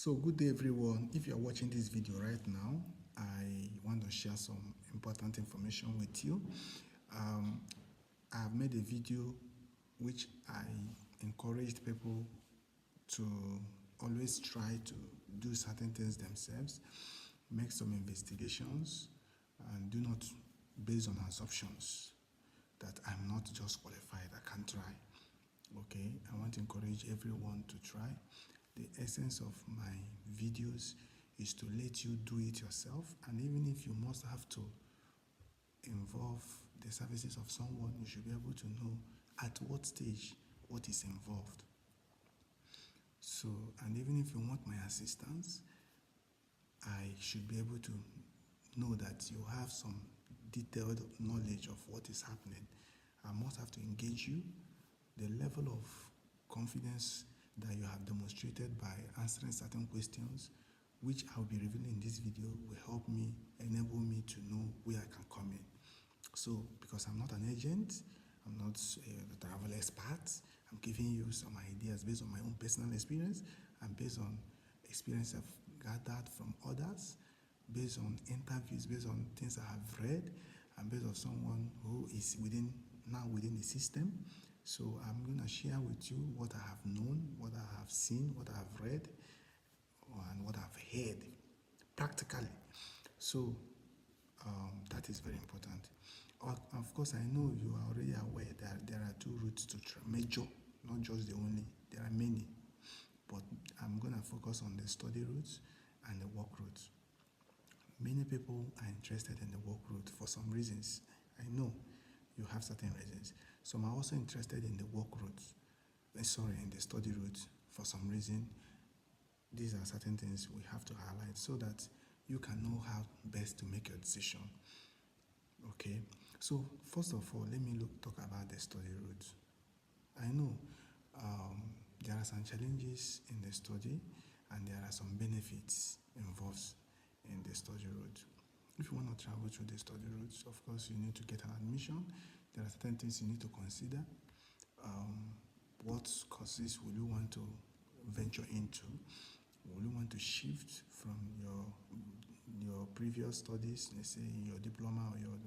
So good day everyone. If you are watching this video right now, I want to share some important information with you. I have made a video which I encouraged people to always try to do certain things themselves, make some investigations, and do not base on assumptions that I'm not just qualified, I can try. Okay, I want to encourage everyone to try. The essence of my videos is to let you do it yourself, and even if you must have to involve the services of someone, you should be able to know at what stage what is involved. So, and even if you want my assistance, I should be able to know that you have some detailed knowledge of what is happening. I must have to engage you. The level of confidence that you have demonstrated by answering certain questions, which I'll be revealing in this video, will help me, enable me to know where I can come in. So, because I'm not an agent, I'm not a travel expert, I'm giving you some ideas based on my own personal experience and based on experience I've gathered from others, based on interviews, based on things I have read, and based on someone who is within the system. So I'm going to share with you what I have known, what I have seen, what I have read, and what I've heard practically. So that is very important. Of course, I know you are already aware that there are two routes to major, not just the only, there are many. But I'm going to focus on the study routes and the work routes. Many people are interested in the work route for some reasons. I know you have certain reasons. Some are also interested in the work route, in the study route for some reason. These are certain things we have to highlight so that you can know how best to make your decision. Okay, so first of all, let me talk about the study route. I know there are some challenges in the study and there are some benefits involved in the study route. If you want to travel through the study routes, of course, you need to get an admission. There are certain things you need to consider. What courses will you want to venture into? Will you want to shift from your previous studies, let's say your diploma or your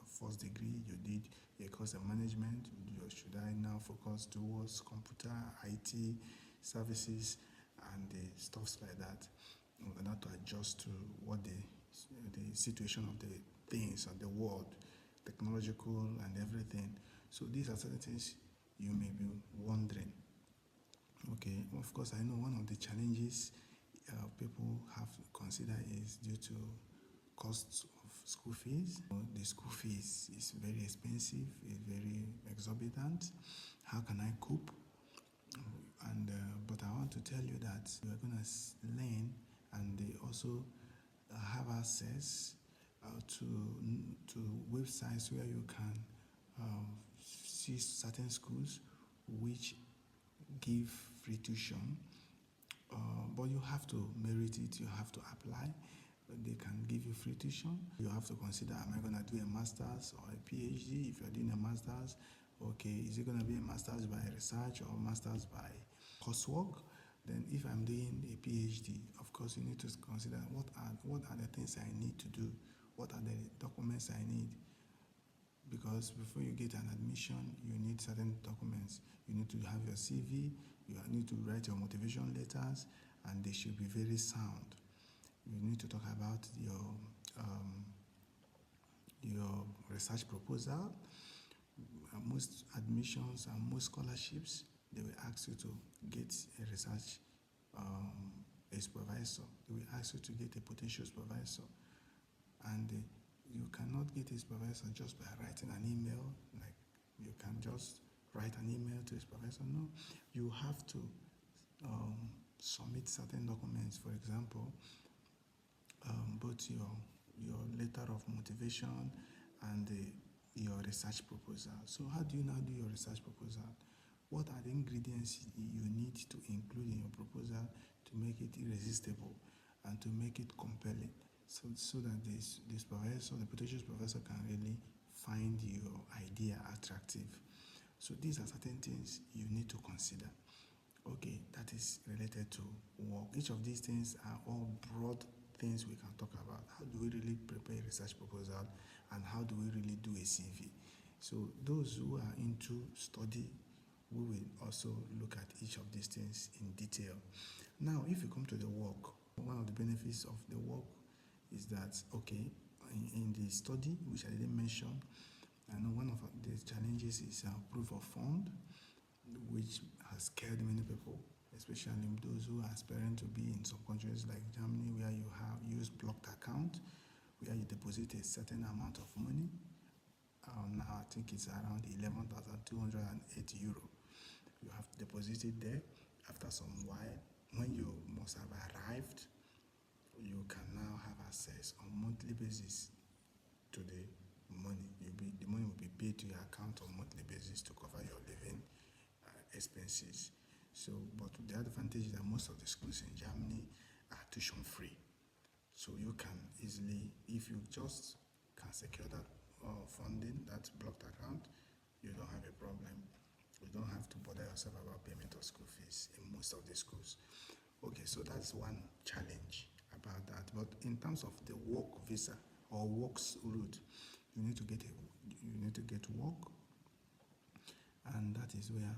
first degree, you did a course of management, should I now focus towards computer, IT, services, and the stuffs like that, in order to adjust to what the situation of the things of the world, technological and everything. So these are certain things you may be wondering. Okay, of course, I know one of the challenges people have to consider is due to costs of school fees. The school fees is very expensive, it's very exorbitant. How can I cope? And but I want to tell you that you are going to learn, and they also have access to websites where you can see certain schools which give free tuition, but you have to merit it, you have to apply. They can give you free tuition. You have to consider, am I going to do a master's or a PhD? If you're doing a master's, okay, is it going to be a master's by research or master's by coursework? Then if I'm doing a PhD, of course you need to consider what are the things I need to do, what are the documents I need. Because before you get an admission, you need certain documents. You need to have your CV, you need to write your motivation letters, and they should be very sound. You need to talk about your research proposal. Most admissions and most scholarships, they will ask you to get a research a supervisor. They will ask you to get a potential supervisor, and you cannot get a supervisor just by writing an email. Like you can just write an email to a supervisor. No, you have to submit certain documents. For example, both your letter of motivation and your research proposal. So how do you now do your research proposal? What are the ingredients you need to include in your proposal to make it irresistible and to make it compelling, so that the supervisor, the potential supervisor, can really find your idea attractive? So these are certain things you need to consider. Okay, that is related to work. Each of these things are all broad things we can talk about. How do we really prepare a research proposal, and how do we really do a CV? So those who are into study, we will also look at each of these things in detail. Now, if you come to the work, one of the benefits of the work is that, okay, in the study, which I didn't mention, I know one of the challenges is proof of fund, which has scared many people, especially those who are aspiring to be in some countries like Germany, where you have used blocked account, where you deposit a certain amount of money. Now I think it's around 11,208 euro. You have deposited there. After some while, when you must have arrived, you can now have access on monthly basis to the money. The money will be paid to your account on monthly basis to cover your living expenses. So, but the advantage is that most of the schools in Germany are tuition free. So you can easily, if you just can secure that funding, that blocked account, you don't have a problem. You don't have to bother yourself about payment of school fees in most of the schools. Okay, so that's one challenge about that. But in terms of the work visa or works route, you need to get work, and that is where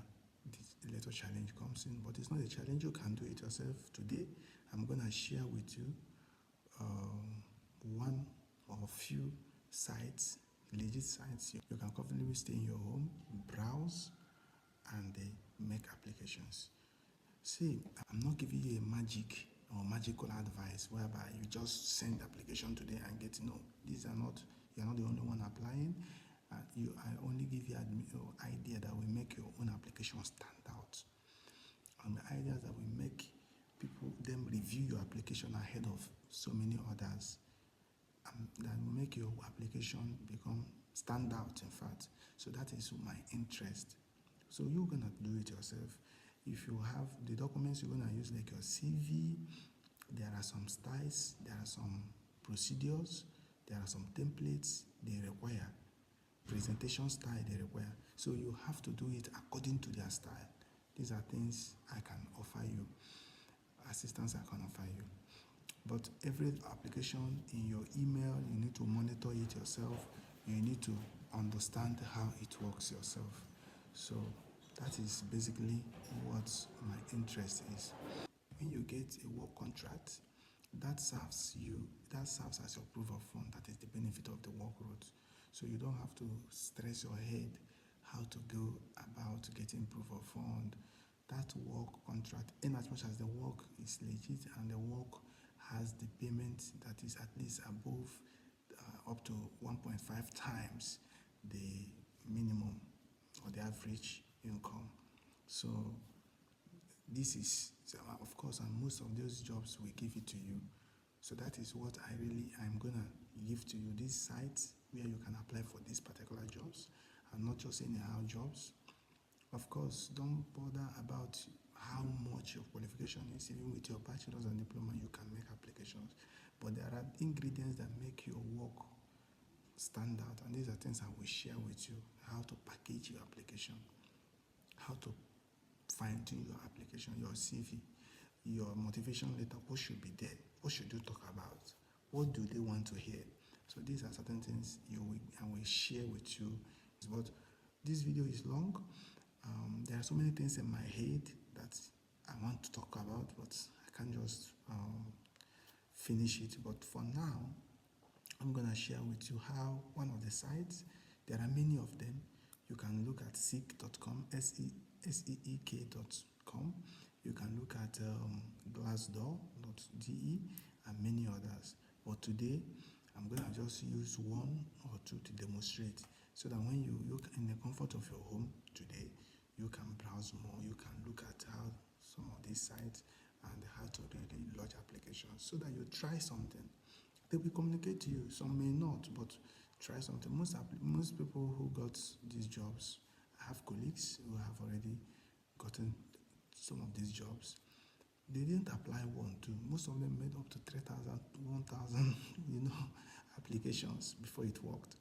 this little challenge comes in. But it's not a challenge, you can do it yourself. Today I'm going to share with you one or a few sites, legit sites. You can comfortably stay in your home, browse, and make applications. See, I'm not giving you a magic or magical advice whereby you just send application today and get no. These are not, you're not the only one applying. I only give you an idea that will make your own application stand out. And the ideas that will make them review your application ahead of so many others. That will make your application become stand out, in fact. So that is my interest. So you're gonna do it yourself. If you have the documents you're gonna use, like your CV, there are some styles, there are some procedures, there are some templates they require, presentation style they require. So you have to do it according to their style. These are things I can offer you, assistance I can offer you. But every application in your email, you need to monitor it yourself. You need to understand how it works yourself. So that is basically what my interest is. When you get a work contract, that serves as your proof of fund. That is the benefit of the work route. So you don't have to stress your head how to go about getting proof of fund. That work contract, in as much as the work is legit and the work has the payment that is at least above up to 1.5 times the minimum or the average income. So this is, of course, and most of those jobs will give it to you. So that is what I'm gonna give to you, these sites where you can apply for these particular jobs, and not just anyhow jobs. Of course, don't bother about how much your qualification is. Even with your bachelor's and diploma, you can make applications. But there are ingredients that make your work stand out, and these are things I will share with you: how to package your application, how to fine-tune your application, your CV, your motivation letter. What should be there? What should you talk about? What do they want to hear? So these are certain things I will share with you. But this video is long. There are so many things in my head that I want to talk about, but I can't just finish it. But for now, I'm going to share with you how one of the sites, there are many of them. You can look at seek.com, seek.com. You can look at glassdoor.de and many others. But today, I'm going to just use one or two to demonstrate, so that when you look in the comfort of your home today, you can browse more, you can look at how some of these sites and how to really lodge applications, so that you try something. They will communicate to you. Some may not, but try something. Most people who got these jobs, I have colleagues who have already gotten some of these jobs. They didn't apply one, two. Most of them made up to 3,000, 1,000, applications before it worked.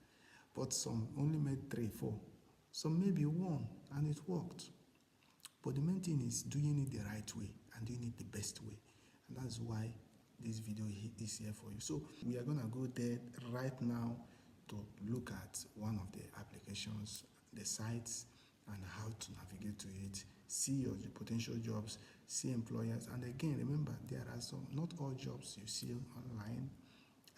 But some only made 3, 4. Some maybe one, and it worked. But the main thing is doing it the right way and doing it the best way. And that's why this video is here for you. So we are going to go there right now to look at one of the applications, the sites, and how to navigate to it, see your potential jobs, see employers. And again, remember, there are some, not all jobs you see online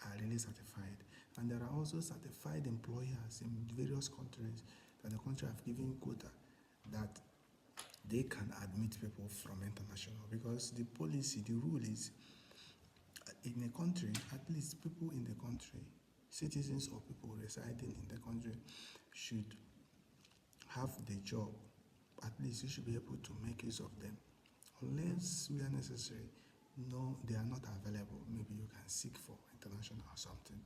are really certified. And there are also certified employers in various countries that the country have given quota that they can admit people from international, because the policy, the rule is in a country, at least people in the country, citizens or people residing in the country should have the job. At least you should be able to make use of them. Unless where necessary, no, they are not available. Maybe you can seek for international or something.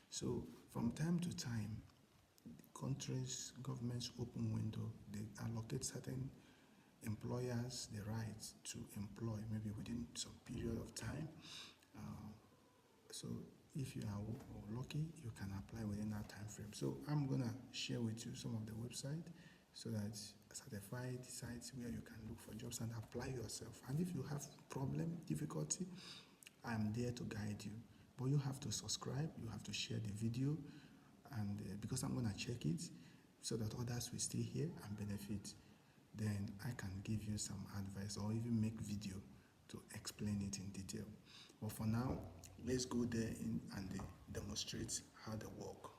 So from time to time, countries, governments open window, they allocate certain employers the right to employ, maybe within some period of time. So if you are lucky, you can apply within that time frame. So I'm gonna share with you some of the website so that certified sites where you can look for jobs and apply yourself. And if you have problem, difficulty, I'm there to guide you. But you have to subscribe, you have to share the video, and because I'm gonna check it so that others will stay here and benefit, then I can give you some advice or even make video to explain it in detail. But for now, let's go there and demonstrate how they work.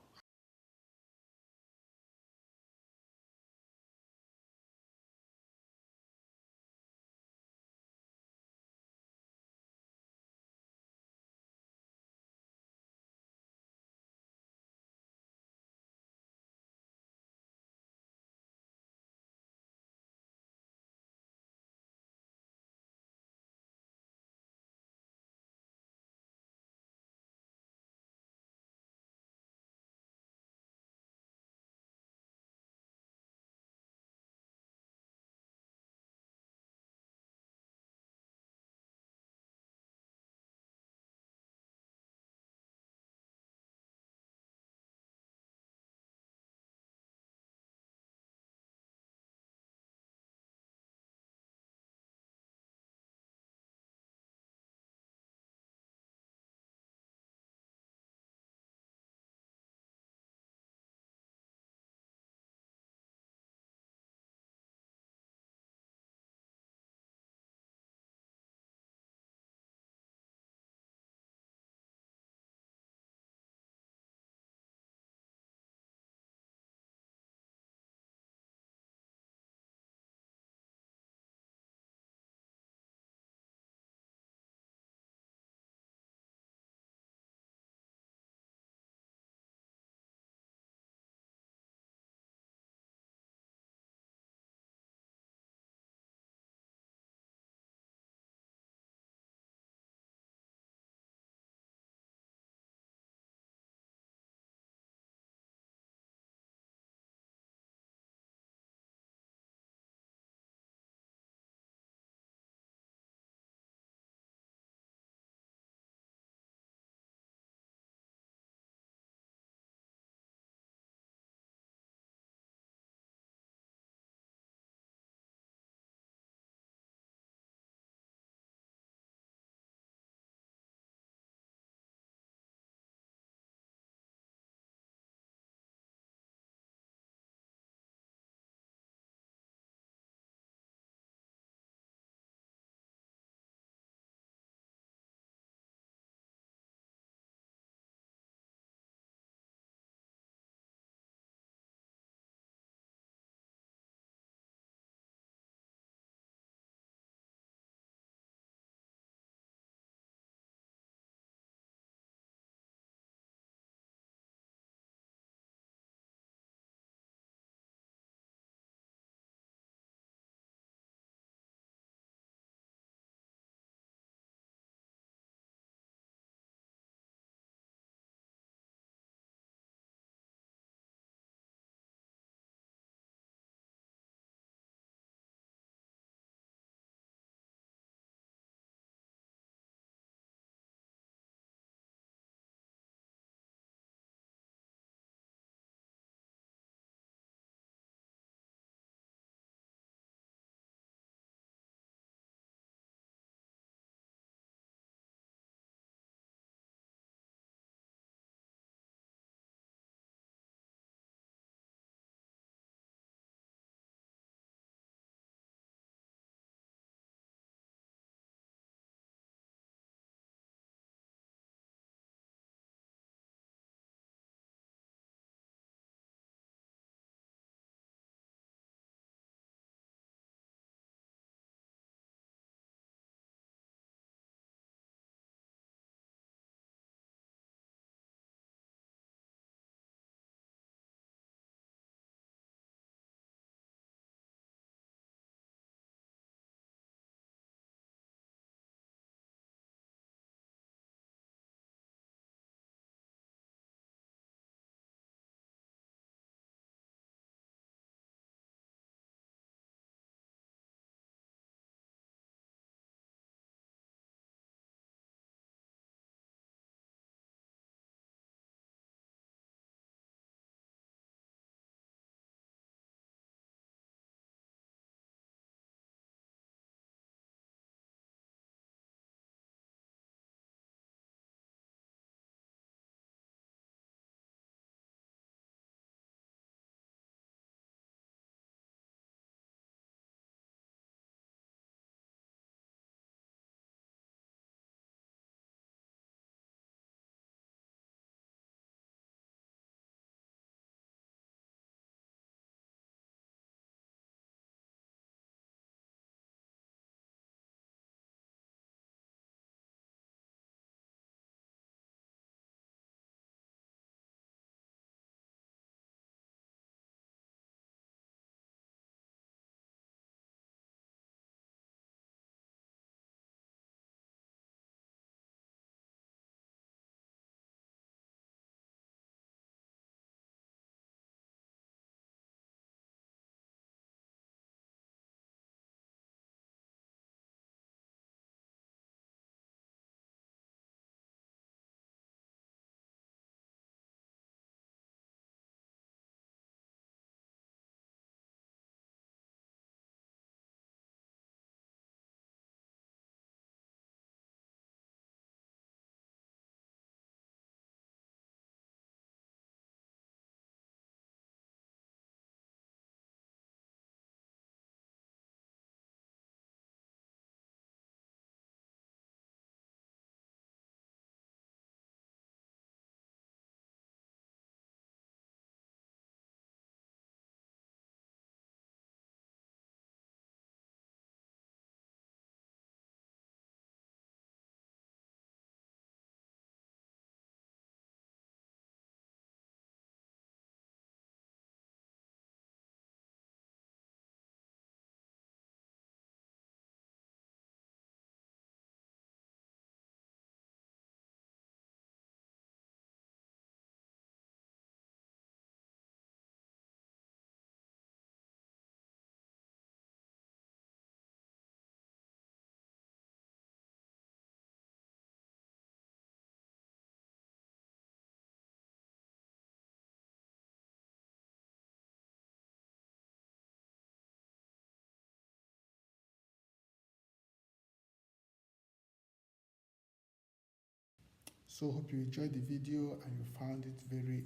So hope you enjoyed the video and you found it very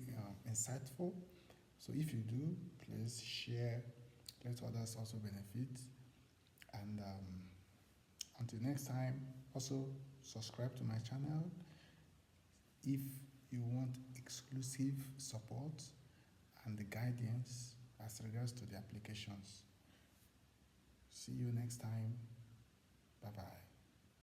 insightful. So if you do, please share, let others also benefit. And until next time, also subscribe to my channel if you want exclusive support and the guidance as regards to the applications. See you next time. Bye bye.